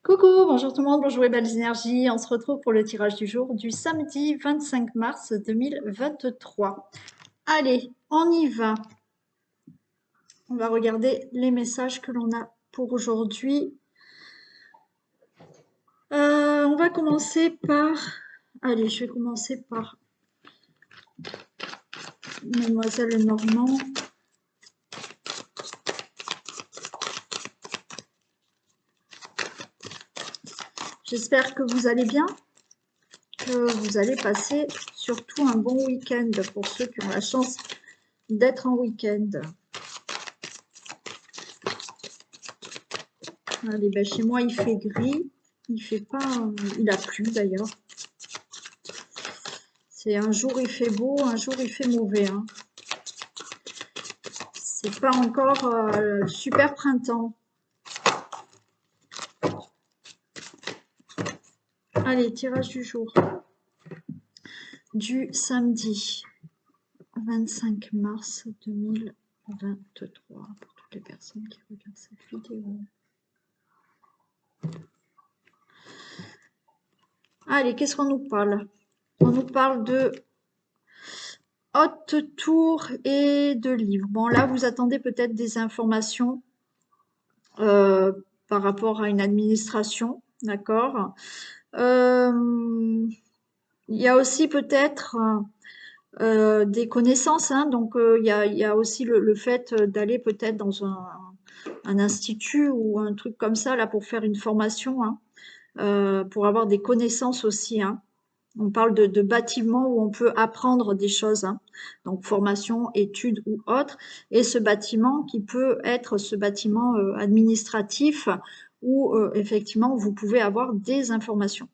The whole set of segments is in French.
Coucou, bonjour tout le monde, bonjour les belles énergies. On se retrouve pour le tirage du jour du samedi 25 mars 2023. Allez, on y va. On va regarder les messages que l'on a pour aujourd'hui. On va commencer par... Allez, je vais commencer par Mademoiselle Normand. J'espère que vous allez bien, que vous allez passer surtout un bon week-end pour ceux qui ont la chance d'être en week-end. Allez, ben chez moi, il fait gris. Il fait pas... Il a plu d'ailleurs. C'est un jour il fait beau, un jour il fait mauvais. Hein. C'est pas encore super printemps. Allez, tirage du jour. Du samedi 25 mars 2023. Pour toutes les personnes qui regardent cette vidéo. Allez, qu'est-ce qu'on nous parle? On nous parle de haute tour et de livres. Bon, là, vous attendez peut-être des informations par rapport à une administration, d'accord. Il y a aussi peut-être des connaissances, hein, donc il y a aussi le fait d'aller peut-être dans un institut ou un truc comme ça, là, pour faire une formation, hein, pour avoir des connaissances aussi, hein. On parle de bâtiments où on peut apprendre des choses, hein. Donc formation, études ou autre. Et ce bâtiment qui peut être ce bâtiment administratif où effectivement vous pouvez avoir des informations.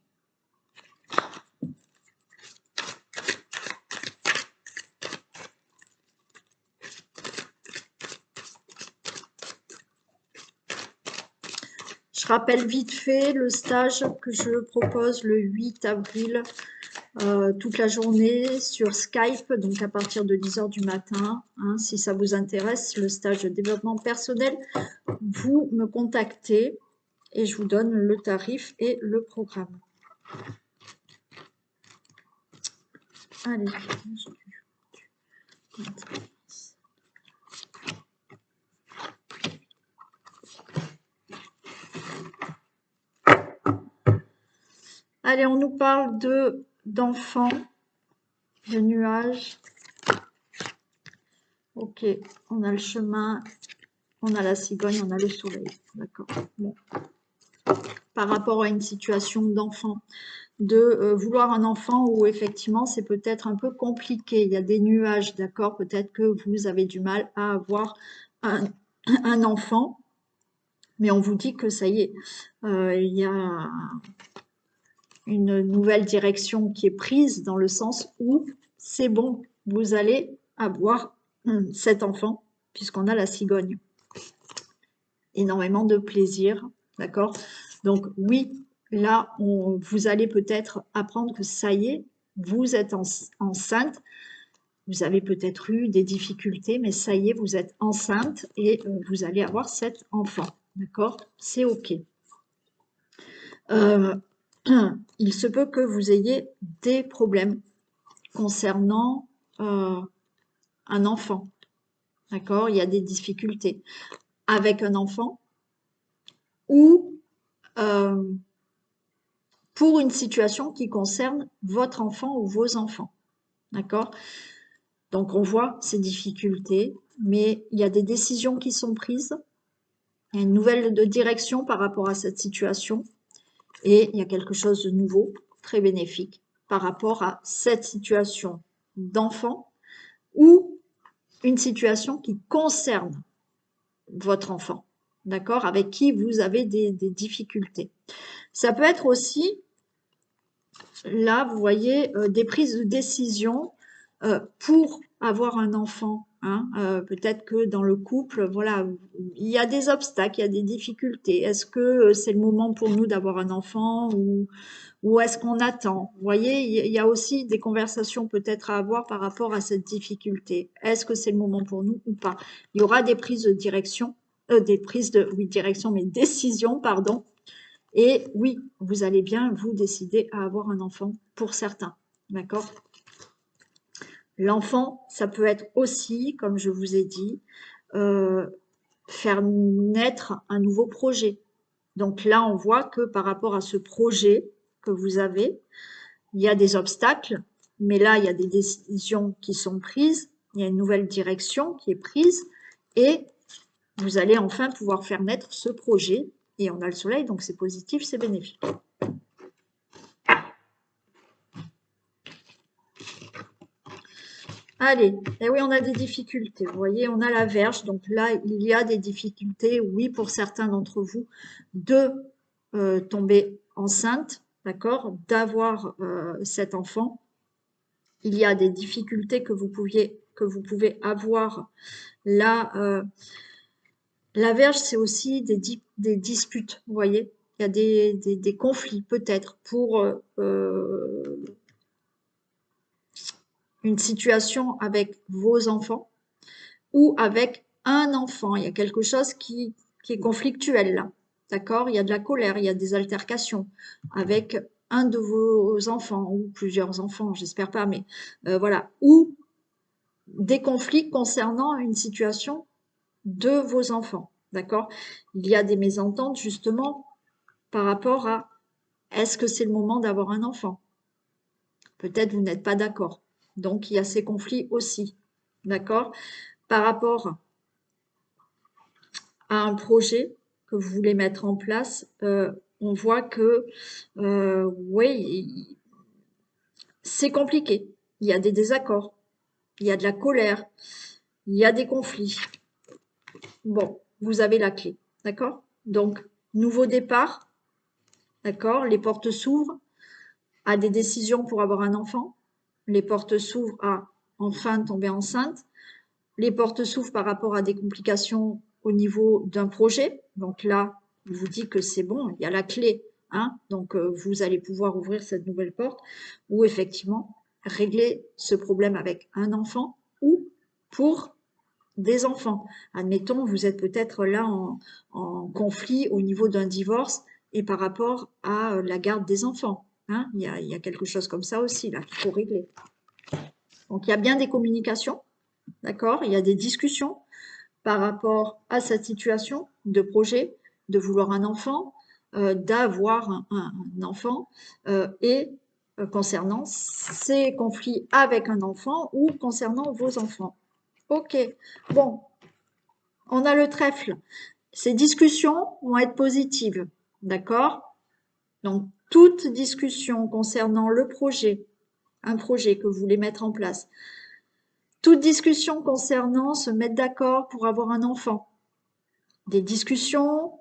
Je rappelle vite fait le stage que je propose le 8 avril toute la journée sur Skype, donc à partir de 10 h du matin. Hein, si ça vous intéresse, le stage de développement personnel, vous me contactez et je vous donne le tarif et le programme. Allez, allez, on nous parle d'enfants, de nuages. Ok, on a le chemin, on a la cigogne, on a le soleil. D'accord. Bon. Par rapport à une situation d'enfant, de vouloir un enfant où effectivement c'est peut-être un peu compliqué. Il y a des nuages, d'accord. Peut-être que vous avez du mal à avoir un enfant, mais on vous dit que ça y est, il y a une nouvelle direction qui est prise dans le sens où c'est bon, vous allez avoir cet enfant, puisqu'on a la cigogne. Énormément de plaisir, d'accord. Donc oui, là, vous allez peut-être apprendre que ça y est, vous êtes enceinte, vous avez peut-être eu des difficultés, mais ça y est, vous êtes enceinte et vous allez avoir cet enfant, d'accord. C'est OK. Il se peut que vous ayez des problèmes concernant un enfant, d'accord. Il y a des difficultés avec un enfant ou pour une situation qui concerne votre enfant ou vos enfants, d'accord. Donc on voit ces difficultés, mais il y a des décisions qui sont prises, il y a une nouvelle direction par rapport à cette situation, et il y a quelque chose de nouveau, très bénéfique, par rapport à cette situation d'enfant ou une situation qui concerne votre enfant, d'accord, avec qui vous avez des difficultés. Ça peut être aussi, là, vous voyez, des prises de décision pour avoir un enfant. Hein, peut-être que dans le couple, voilà, il y a des obstacles, il y a des difficultés. Est-ce que c'est le moment pour nous d'avoir un enfant ou est-ce qu'on attend? Vous voyez, il y a aussi des conversations peut-être à avoir par rapport à cette difficulté. Est-ce que c'est le moment pour nous ou pas? Il y aura des prises de direction, direction, mais décision, pardon, Et oui, vous allez bien vous décider à avoir un enfant pour certains. D'accord? L'enfant, ça peut être aussi, comme je vous ai dit, faire naître un nouveau projet. Donc là, on voit que par rapport à ce projet que vous avez, il y a des obstacles, mais là, il y a des décisions qui sont prises, il y a une nouvelle direction qui est prise, et vous allez enfin pouvoir faire naître ce projet. Et on a le soleil, donc c'est positif, c'est bénéfique. Allez, et oui, on a des difficultés. Vous voyez, on a la Vierge, donc là, il y a des difficultés, oui, pour certains d'entre vous, de tomber enceinte, d'accord, d'avoir cet enfant. Il y a des difficultés que vous pouvez avoir. Là, la Vierge, c'est aussi des disputes, vous voyez. Il y a des conflits, peut-être, pour une situation avec vos enfants ou avec un enfant. Il y a quelque chose qui est conflictuel là. D'accord? Il y a de la colère, il y a des altercations avec un de vos enfants ou plusieurs enfants, j'espère pas, mais voilà. Ou des conflits concernant une situation de vos enfants. D'accord? Il y a des mésententes justement par rapport à est-ce que c'est le moment d'avoir un enfant? Peut-être vous n'êtes pas d'accord. Donc il y a ces conflits aussi. D'accord? Par rapport à un projet que vous voulez mettre en place, on voit que oui, c'est compliqué. Il y a des désaccords, il y a de la colère, il y a des conflits. Bon, vous avez la clé, d'accord? Donc, nouveau départ, d'accord? Les portes s'ouvrent à des décisions pour avoir un enfant. Les portes s'ouvrent à enfin tomber enceinte. Les portes s'ouvrent par rapport à des complications au niveau d'un projet. Donc là, il vous dit que c'est bon, il y a la clé. Hein, donc, vous allez pouvoir ouvrir cette nouvelle porte ou effectivement régler ce problème avec un enfant ou pour des enfants. Admettons, vous êtes peut-être là en conflit au niveau d'un divorce et par rapport à la garde des enfants. Hein, il y a quelque chose comme ça aussi là qu'il faut régler. Donc, il y a bien des communications, d'accord? Il y a des discussions par rapport à cette situation de projet, de vouloir un enfant, d'avoir un enfant et concernant ces conflits avec un enfant ou concernant vos enfants. Ok, bon, on a le trèfle. Ces discussions vont être positives, d'accord? Donc, toute discussion concernant le projet, un projet que vous voulez mettre en place, toute discussion concernant se mettre d'accord pour avoir un enfant, des discussions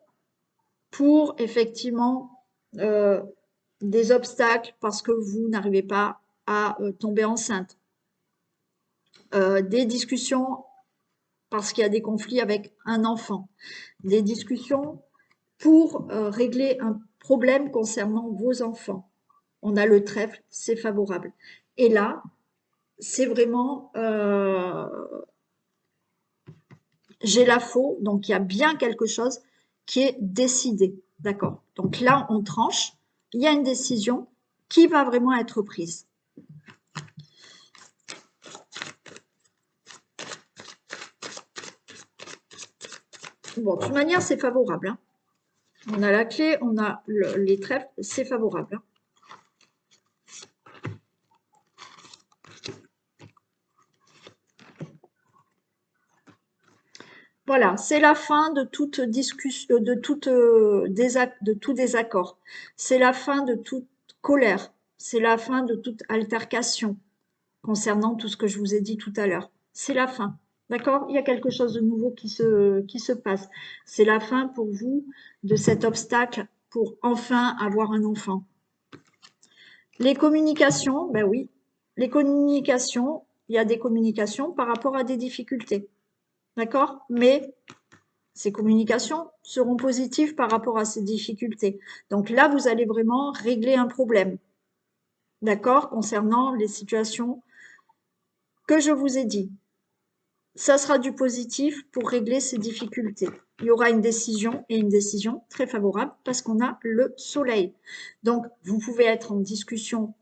pour effectivement des obstacles parce que vous n'arrivez pas à tomber enceinte, des discussions parce qu'il y a des conflits avec un enfant, des discussions pour régler un problème concernant vos enfants. On a le trèfle, c'est favorable. Et là, c'est vraiment j'ai la faux, donc il y a bien quelque chose qui est décidé. D'accord? Donc là, on tranche, il y a une décision qui va vraiment être prise. Bon, de toute manière, c'est favorable. Hein. On a la clé, on a les trèfles, c'est favorable. Hein. Voilà, c'est la fin de toute discussion, de tout désaccord. C'est la fin de toute colère. C'est la fin de toute altercation concernant tout ce que je vous ai dit tout à l'heure. C'est la fin. D'accord? Il y a quelque chose de nouveau qui se passe. C'est la fin pour vous de cet obstacle pour enfin avoir un enfant. Les communications, ben oui, les communications, il y a des communications par rapport à des difficultés. D'accord? Mais ces communications seront positives par rapport à ces difficultés. Donc là, vous allez vraiment régler un problème. D'accord? Concernant les situations que je vous ai dit. Ça sera du positif pour régler ces difficultés. il y aura une décision et une décision très favorable parce qu'on a le soleil. Donc, vous pouvez être en discussion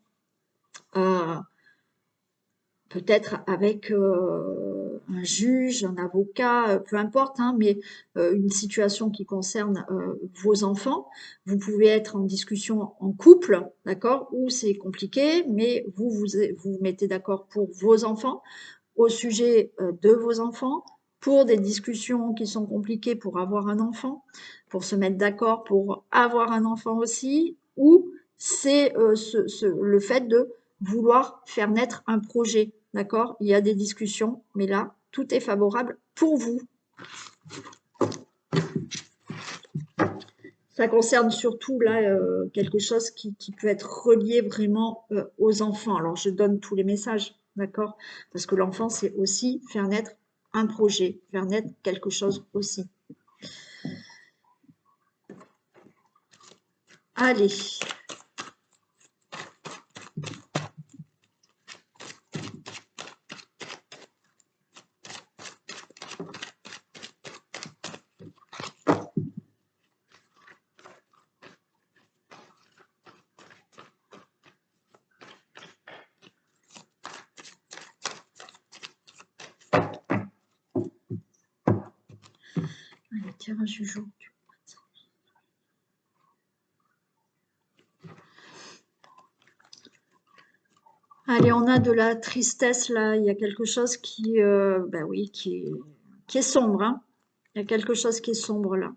peut-être avec un juge, un avocat, peu importe, hein, mais une situation qui concerne vos enfants. Vous pouvez être en discussion en couple, d'accord, où c'est compliqué, mais vous mettez d'accord pour vos enfants, au sujet de vos enfants, pour des discussions qui sont compliquées pour avoir un enfant, pour se mettre d'accord pour avoir un enfant aussi, ou c'est le fait de vouloir faire naître un projet, d'accord? Il y a des discussions, mais là, tout est favorable pour vous. Ça concerne surtout là quelque chose qui peut être relié vraiment aux enfants. Alors, je donne tous les messages, d'accord? Parce que l'enfant, c'est aussi faire naître un projet, faire naître quelque chose aussi. Allez. Allez, tirage du jour. Allez, on a de la tristesse là. Il y a quelque chose qui, ben oui, qui est sombre. Hein. Il y a quelque chose qui est sombre là.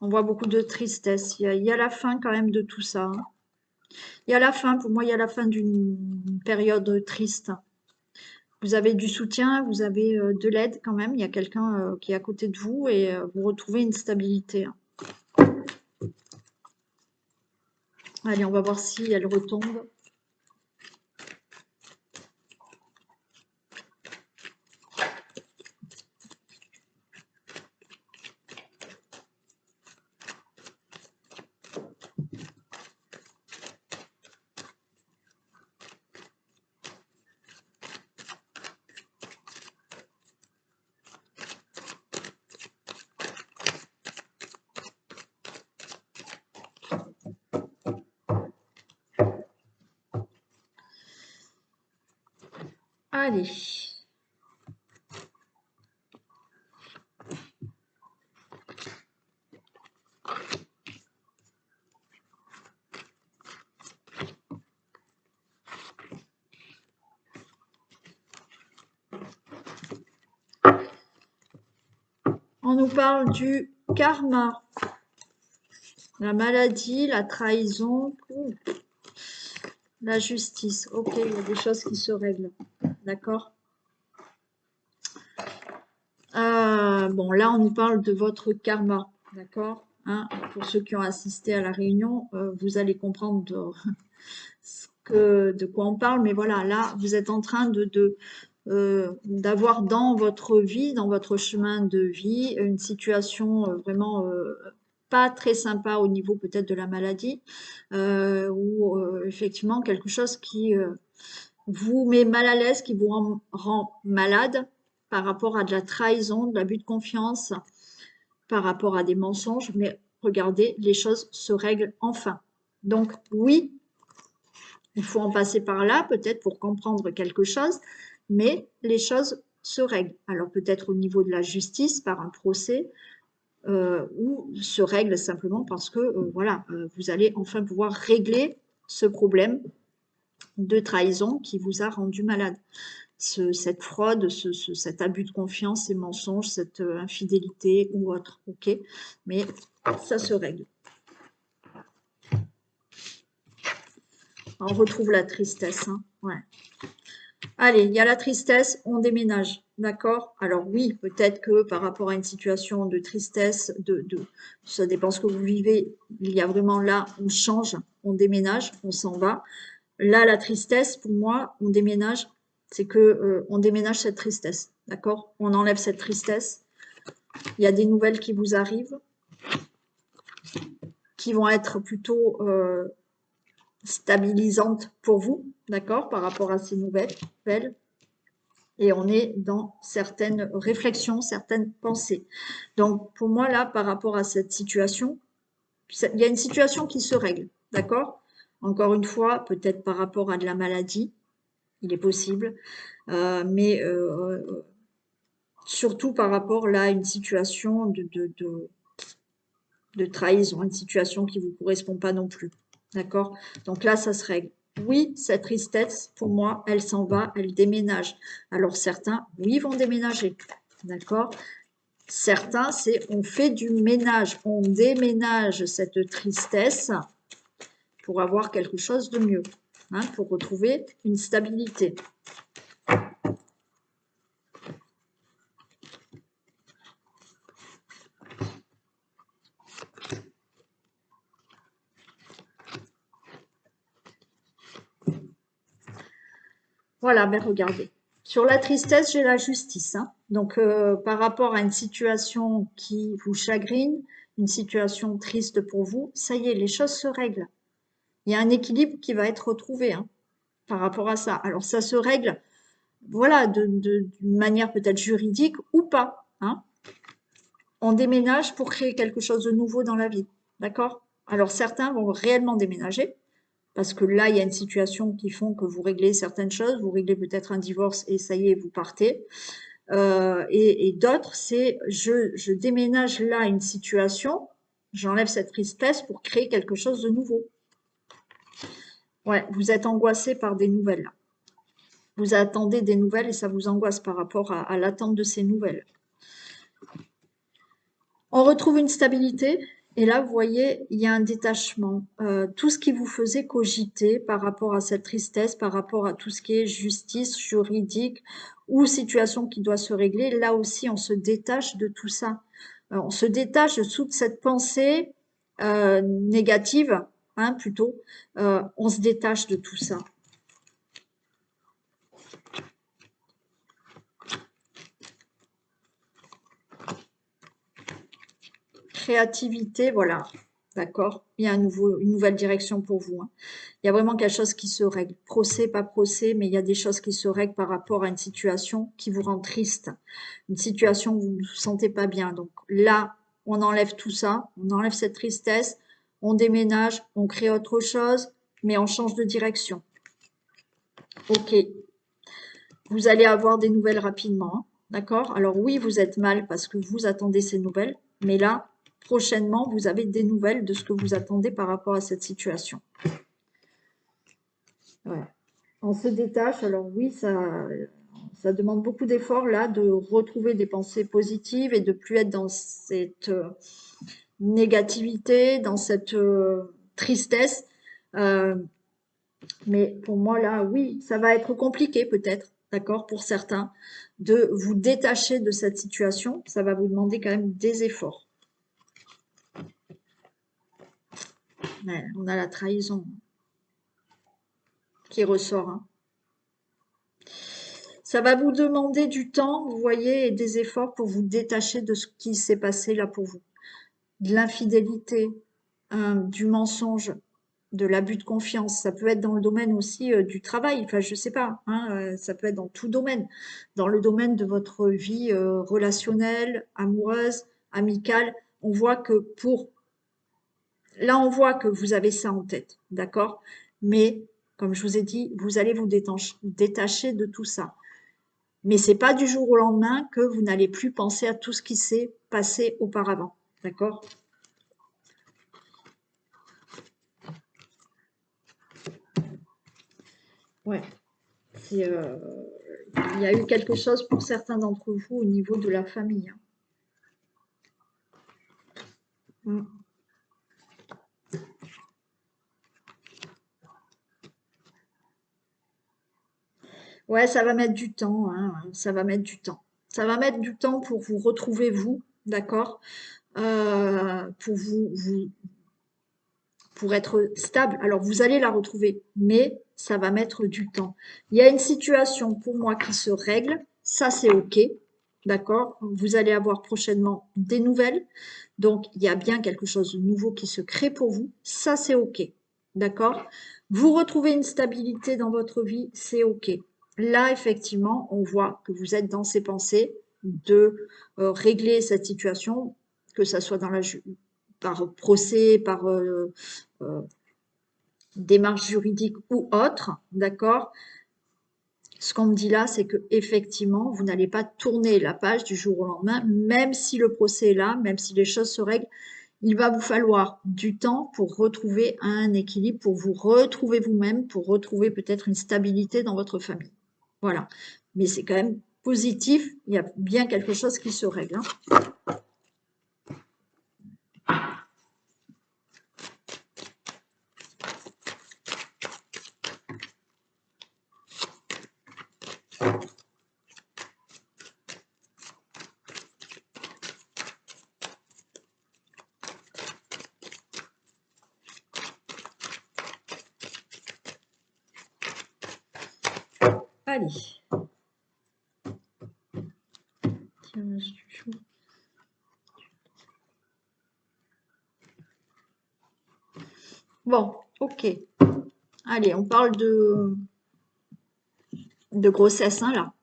On voit beaucoup de tristesse. Il y a la fin quand même de tout ça. Hein. Il y a la fin, pour moi, il y a la fin d'une période triste. Vous avez du soutien, vous avez de l'aide quand même. Il y a quelqu'un qui est à côté de vous et vous retrouvez une stabilité. Hein. Allez, on va voir si elle retombe. Allez. On nous parle du karma, la maladie, la trahison, la justice. Ok, il y a des choses qui se règlent. D'accord. Bon, là, on nous parle de votre karma. D'accord. Hein, pour ceux qui ont assisté à la réunion, vous allez comprendre de quoi on parle. Mais voilà, là, vous êtes en train d'avoir dans votre vie, dans votre chemin de vie, une situation vraiment pas très sympa au niveau peut-être de la maladie, ou effectivement quelque chose qui vous met mal à l'aise, qui vous rend malade par rapport à de la trahison, de l'abus de confiance, par rapport à des mensonges. Mais regardez, les choses se règlent enfin. Donc oui, il faut en passer par là, peut-être pour comprendre quelque chose, mais les choses se règlent. Alors peut-être au niveau de la justice, par un procès, ou se règlent simplement parce que voilà, vous allez enfin pouvoir régler ce problème de trahison qui vous a rendu malade. Cette fraude, cet abus de confiance, ces mensonges, cette infidélité ou autre, ok? Mais ça se règle. On retrouve la tristesse, hein, ouais. Allez, il y a la tristesse, on déménage, d'accord? Alors oui, peut-être que par rapport à une situation de tristesse, ça dépend ce que vous vivez, il y a vraiment là, on change, on déménage, on s'en va. Là, la tristesse, pour moi, on déménage, c'est que on déménage cette tristesse, d'accord? On enlève cette tristesse. Il y a des nouvelles qui vous arrivent, qui vont être plutôt stabilisantes pour vous, d'accord? Par rapport à ces nouvelles. et on est dans certaines réflexions, certaines pensées. Donc, pour moi, là, par rapport à cette situation, il y a une situation qui se règle, d'accord? Encore une fois, peut-être par rapport à de la maladie, il est possible, mais surtout par rapport là à une situation de trahison, une situation qui ne vous correspond pas non plus, d'accord? Donc là, ça se règle. Oui, cette tristesse, pour moi, elle s'en va, elle déménage. Alors certains, oui, vont déménager, d'accord? Certains, c'est on fait du ménage, on déménage cette tristesse pour avoir quelque chose de mieux, hein, pour retrouver une stabilité. Voilà, mais regardez. Sur la tristesse, j'ai la justice, hein. Donc, par rapport à une situation qui vous chagrine, une situation triste pour vous, ça y est, les choses se règlent. Il y a un équilibre qui va être retrouvé, hein, par rapport à ça. Alors, ça se règle, voilà, d'une manière peut-être juridique ou pas, hein. On déménage pour créer quelque chose de nouveau dans la vie, d'accord? Alors, certains vont réellement déménager, parce que là, il y a une situation qui font que vous réglez certaines choses, vous réglez peut-être un divorce et ça y est, vous partez. Et d'autres, c'est je déménage là une situation, j'enlève cette tristesse pour créer quelque chose de nouveau. Ouais, vous êtes angoissé par des nouvelles. Là. Vous attendez des nouvelles et ça vous angoisse par rapport à l'attente de ces nouvelles. On retrouve une stabilité et là, vous voyez, il y a un détachement. Tout ce qui vous faisait cogiter par rapport à cette tristesse, par rapport à tout ce qui est justice, juridique ou situation qui doit se régler, là aussi, on se détache de tout ça. On se détache de toute cette pensée négative, hein, plutôt. On se détache de tout ça. Créativité, voilà, d'accord. Il y a une nouvelle direction pour vous, hein. Il y a vraiment quelque chose qui se règle. Procès, pas procès, mais il y a des choses qui se règlent par rapport à une situation qui vous rend triste. Une situation où vous ne vous sentez pas bien. Donc là, on enlève tout ça, on enlève cette tristesse, on déménage, on crée autre chose, mais on change de direction. Ok. Vous allez avoir des nouvelles rapidement, hein, d'accord? Alors oui, vous êtes mal parce que vous attendez ces nouvelles, mais là, prochainement, vous avez des nouvelles de ce que vous attendez par rapport à cette situation. Ouais. On se détache, alors oui, ça demande beaucoup d'efforts là, de retrouver des pensées positives et de plus être dans cette négativité, dans cette tristesse. Mais pour moi là, oui, ça va être compliqué peut-être, d'accord, pour certains, de vous détacher de cette situation. Ça va vous demander quand même des efforts. Ouais, on a la trahison qui ressort, hein. Ça va vous demander du temps, vous voyez, et des efforts pour vous détacher de ce qui s'est passé là pour vous. De l'infidélité, du mensonge, de l'abus de confiance. Ça peut être dans le domaine aussi du travail, enfin je sais pas, hein, ça peut être dans tout domaine. Dans le domaine de votre vie relationnelle, amoureuse, amicale, on voit que Là, on voit que vous avez ça en tête, d'accord? Mais, comme je vous ai dit, vous allez vous détacher de tout ça. Mais c'est pas du jour au lendemain que vous n'allez plus penser à tout ce qui s'est passé auparavant. D'accord? Ouais. Il y a eu quelque chose pour certains d'entre vous au niveau de la famille, hein. Mm. Ouais, ça va mettre du temps, hein, ça va mettre du temps. Ça va mettre du temps pour vous retrouver vous, d'accord? Pour pour être stable. Alors, vous allez la retrouver, mais ça va mettre du temps. Il y a une situation pour moi qui se règle, ça c'est OK, d'accord? Vous allez avoir prochainement des nouvelles, donc il y a bien quelque chose de nouveau qui se crée pour vous, ça c'est OK, d'accord? Vous retrouvez une stabilité dans votre vie, c'est OK. là, effectivement, on voit que vous êtes dans ces pensées de régler cette situation, que ça soit par procès, par euh, démarche juridique ou autre, d'accord? Ce qu'on me dit là, c'est que effectivement, vous n'allez pas tourner la page du jour au lendemain, même si le procès est là, même si les choses se règlent, il va vous falloir du temps pour retrouver un équilibre, pour vous retrouver vous-même, pour retrouver peut-être une stabilité dans votre famille. Voilà. Mais c'est quand même positif, il y a bien quelque chose qui se règle, hein. Allez. Bon, ok. Allez, on parle de grossesse, hein, là.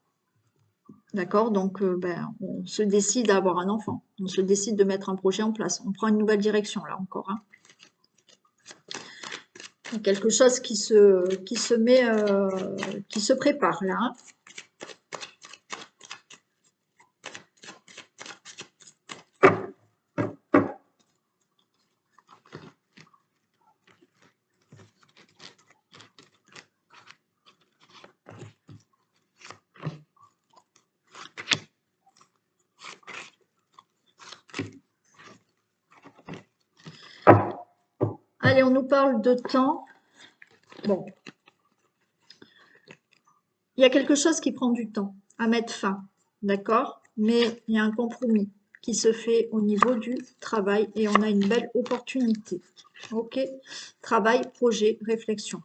D'accord? Donc, ben, on se décide à avoir un enfant. On se décide de mettre un projet en place. On prend une nouvelle direction, là, encore, hein. Quelque chose qui se met, qui se prépare, là, hein. Allez, on nous parle de temps. Bon, il y a quelque chose qui prend du temps à mettre fin, d'accord? Mais il y a un compromis qui se fait au niveau du travail et on a une belle opportunité. Ok? Travail, projet, réflexion.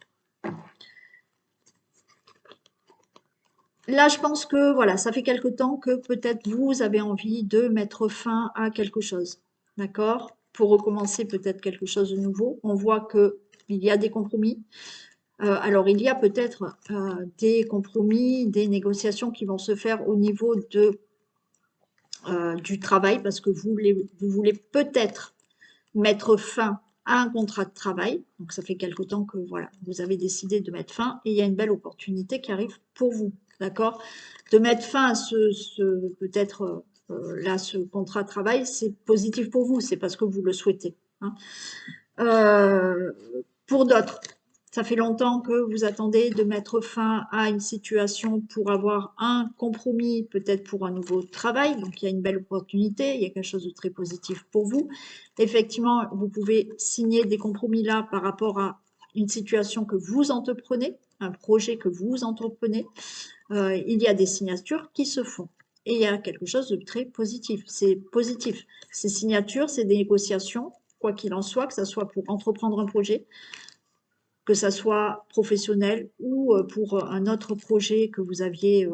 Là, je pense que voilà, ça fait quelque temps que peut-être vous avez envie de mettre fin à quelque chose, d'accord? Pour recommencer peut-être quelque chose de nouveau. On voit que il y a des compromis. Alors, il y a peut-être des compromis, des négociations qui vont se faire au niveau du travail parce que vous voulez peut-être mettre fin à un contrat de travail. Donc, ça fait quelque temps que voilà, vous avez décidé de mettre fin et il y a une belle opportunité qui arrive pour vous, d'accord? De mettre fin à peut-être là, ce contrat de travail, c'est positif pour vous, c'est parce que vous le souhaitez, hein. Euh, pour d'autres, ça fait longtemps que vous attendez de mettre fin à une situation pour avoir un compromis, peut-être pour un nouveau travail. Donc, il y a une belle opportunité, il y a quelque chose de très positif pour vous. Effectivement, vous pouvez signer des compromis là par rapport à une situation que vous entreprenez, un projet que vous entreprenez. Il y a des signatures qui se font. Et il y a quelque chose de très positif. C'est positif. Ces signatures, c'est des négociations, quoi qu'il en soit, que ce soit pour entreprendre un projet, que ça soit professionnel ou pour un autre projet que vous aviez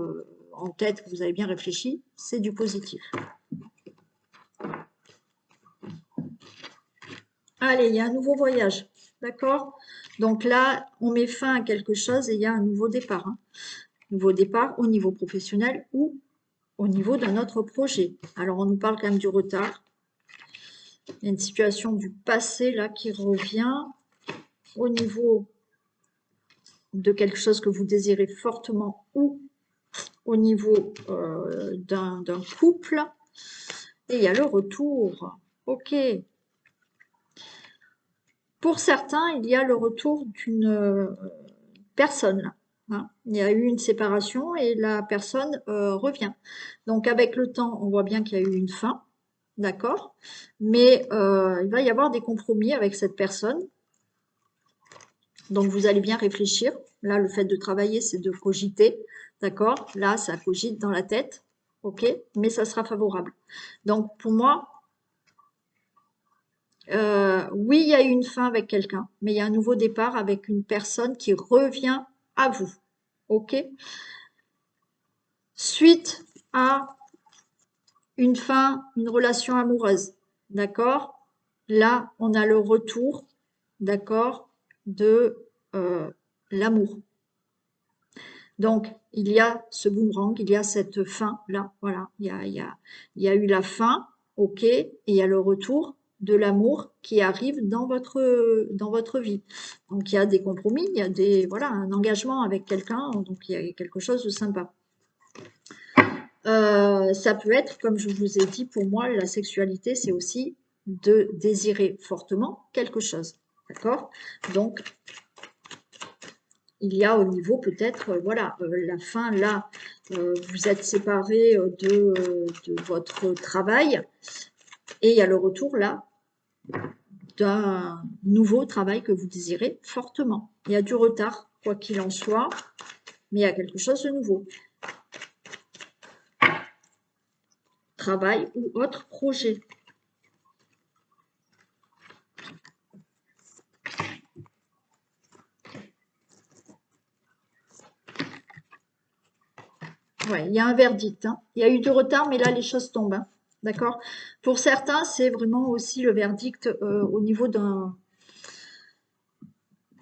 en tête, que vous avez bien réfléchi, c'est du positif. Allez, il y a un nouveau voyage, d'accord? Donc là, on met fin à quelque chose et il y a un nouveau départ, hein. Nouveau départ au niveau professionnel ou au niveau d'un autre projet. Alors, on nous parle quand même du retard. Il y a une situation du passé là qui revient au niveau de quelque chose que vous désirez fortement ou au niveau d'un couple. Et il y a le retour. Ok. Pour certains, il y a le retour d'une personne. Hein. Il y a eu une séparation et la personne revient. Donc avec le temps, on voit bien qu'il y a eu une fin, d'accord? Mais il va y avoir des compromis avec cette personne. Donc vous allez bien réfléchir. Là, le fait de travailler, c'est de cogiter, d'accord? Là, ça cogite dans la tête, ok? Mais ça sera favorable. Donc pour moi, oui, il y a eu une fin avec quelqu'un, mais il y a un nouveau départ avec une personne qui revient à vous, ok? Suite à une fin, une relation amoureuse, d'accord? Là, on a le retour, d'accord, de l'amour. Donc, il y a ce boomerang, il y a cette fin-là, voilà. Il y a eu la fin, ok, et il y a le retour de l'amour qui arrive dans votre vie. Donc, il y a des compromis, il y a voilà, un engagement avec quelqu'un, donc il y a quelque chose de sympa. Ça peut être, comme je vous ai dit, pour moi, la sexualité, c'est aussi de désirer fortement quelque chose. D'accord? Donc, il y a au niveau peut-être, voilà, la fin, là, vous êtes séparés de votre travail et il y a le retour, là, d'un nouveau travail que vous désirez fortement. Il y a du retard, quoi qu'il en soit, mais il y a quelque chose de nouveau. Travail ou autre projet. Ouais, il y a un verdict, hein. Il y a eu du retard, mais là, les choses tombent, hein. D'accord? Pour certains, c'est vraiment aussi le verdict au niveau d'un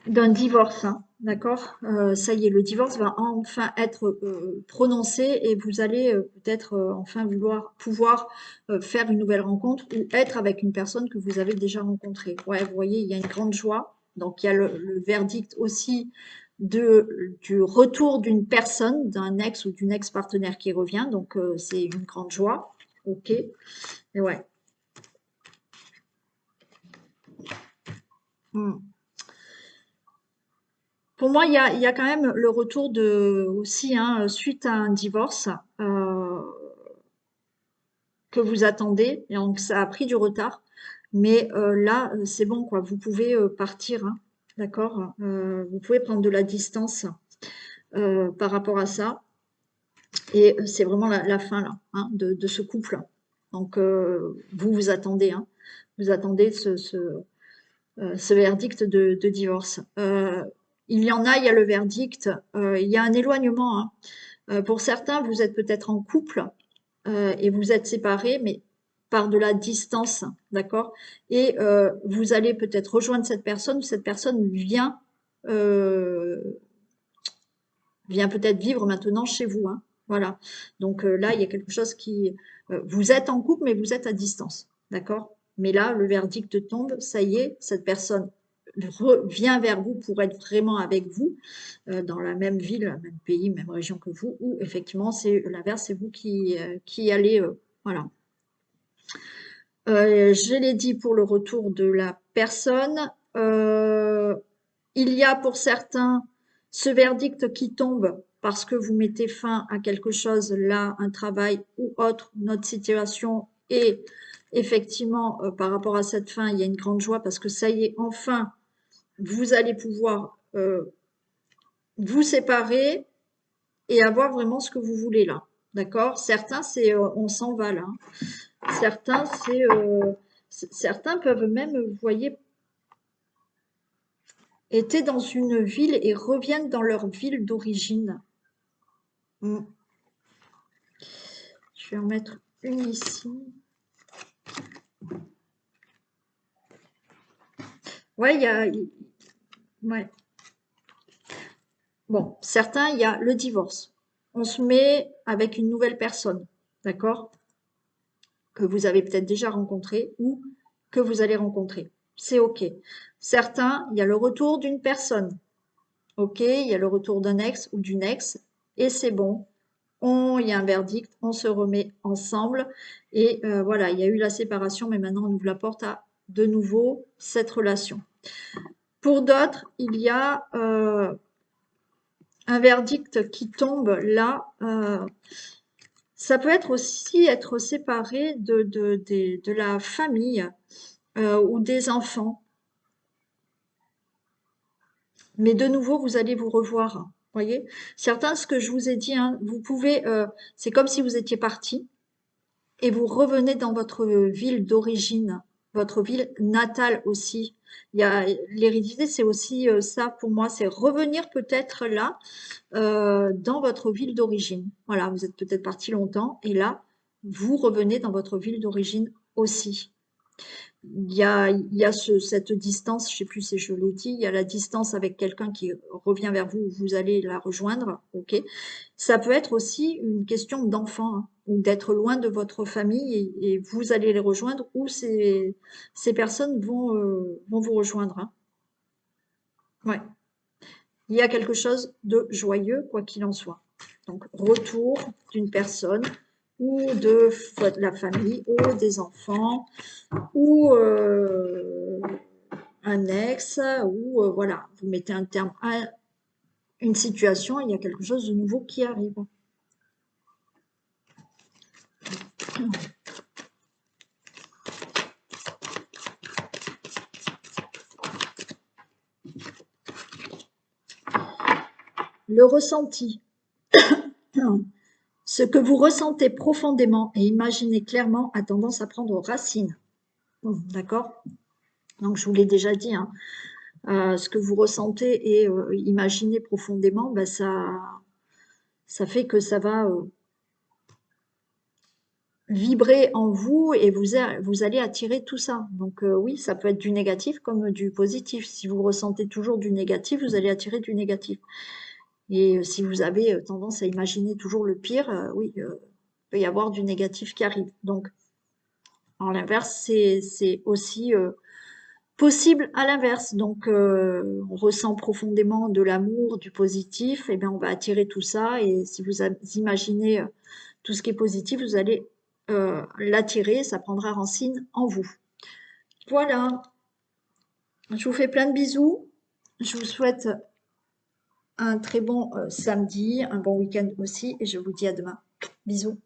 divorce, hein. D'accord? Ça y est, le divorce va enfin être prononcé et vous allez peut-être enfin pouvoir faire une nouvelle rencontre ou être avec une personne que vous avez déjà rencontrée. Ouais, vous voyez, il y a une grande joie. Donc, il y a le verdict aussi du retour d'une personne, d'un ex ou d'une ex-partenaire qui revient. Donc, c'est une grande joie. OK. Et ouais. Hmm. Pour moi, il y a quand même le retour aussi, hein, suite à un divorce que vous attendez. Et donc, ça a pris du retard. Mais là, c'est bon, quoi. Vous pouvez partir, hein, d'accord? Vous pouvez prendre de la distance par rapport à ça. Et c'est vraiment la fin, là, hein, de ce couple. Donc, vous attendez, hein. Vous attendez ce verdict de divorce. Il y en a, il y a le verdict, il y a un éloignement, hein. Pour certains, vous êtes peut-être en couple et vous êtes séparés, mais par de la distance, d'accord? Et vous allez peut-être rejoindre cette personne euh, vient peut-être vivre maintenant chez vous, hein. Voilà. Donc là, il y a quelque chose qui... vous êtes en couple, mais vous êtes à distance, d'accord? Mais là, le verdict tombe, ça y est, cette personne vient vers vous pour être vraiment avec vous dans la même ville, même pays, même région que vous, ou effectivement, c'est l'inverse, c'est vous qui allez, voilà. Je l'ai dit pour le retour de la personne. Il y a pour certains ce verdict qui tombe parce que vous mettez fin à quelque chose, là, un travail ou autre, notre situation. Et effectivement, par rapport à cette fin, il y a une grande joie parce que ça y est, enfin, vous allez pouvoir vous séparer et avoir vraiment ce que vous voulez là. D'accord? Certains, c'est on s'en va là, hein. Certains, certains peuvent même, vous voyez, étaient dans une ville et reviennent dans leur ville d'origine. Mm. Je vais en mettre une ici. Ouais, il y a. Ouais. Bon, certains, il y a le divorce. On se met avec une nouvelle personne, d'accord? Que vous avez peut-être déjà rencontré ou que vous allez rencontrer. C'est OK. Certains, il y a le retour d'une personne. OK, il y a le retour d'un ex ou d'une ex et c'est bon. Il y a un verdict, on se remet ensemble et voilà, il y a eu la séparation, mais maintenant on ouvre la porte à de nouveau cette relation. Pour d'autres, il y a un verdict qui tombe là. Ça peut être aussi être séparé de la famille ou des enfants. Mais de nouveau, vous allez vous revoir. Voyez, certains, ce que je vous ai dit, hein, vous pouvez, c'est comme si vous étiez parti et vous revenez dans votre ville d'origine, votre ville natale aussi. Il y a l'hérédité, c'est aussi ça pour moi, c'est revenir peut-être là dans votre ville d'origine. Voilà, vous êtes peut-être parti longtemps et là, vous revenez dans votre ville d'origine aussi. Cette distance, je ne sais plus si je l'ai dit, il y a la distance avec quelqu'un qui revient vers vous, vous allez la rejoindre, ok. Ça peut être aussi une question d'enfant, hein, ou d'être loin de votre famille et vous allez les rejoindre, ou ces personnes vont vous rejoindre, hein. Ouais. Il y a quelque chose de joyeux, quoi qu'il en soit. Donc, retour d'une personne ou de la famille ou des enfants ou un ex ou voilà, vous mettez un terme à une situation et il y a quelque chose de nouveau qui arrive. Le ressenti. Ce que vous ressentez profondément et imaginez clairement a tendance à prendre racine. D'accord? Donc, je vous l'ai déjà dit, hein, ce que vous ressentez et imaginez profondément, ben ça fait que ça va vibrer en vous et vous allez attirer tout ça. Donc oui, ça peut être du négatif comme du positif. Si vous ressentez toujours du négatif, vous allez attirer du négatif. Et si vous avez tendance à imaginer toujours le pire, oui, il peut y avoir du négatif qui arrive. Donc, en l'inverse, c'est aussi possible à l'inverse. Donc, on ressent profondément de l'amour, du positif, et bien on va attirer tout ça. Et si vous imaginez tout ce qui est positif, vous allez l'attirer, ça prendra racine en vous. Voilà, je vous fais plein de bisous. Je vous souhaite un très bon samedi, un bon week-end aussi, et je vous dis à demain. Bisous.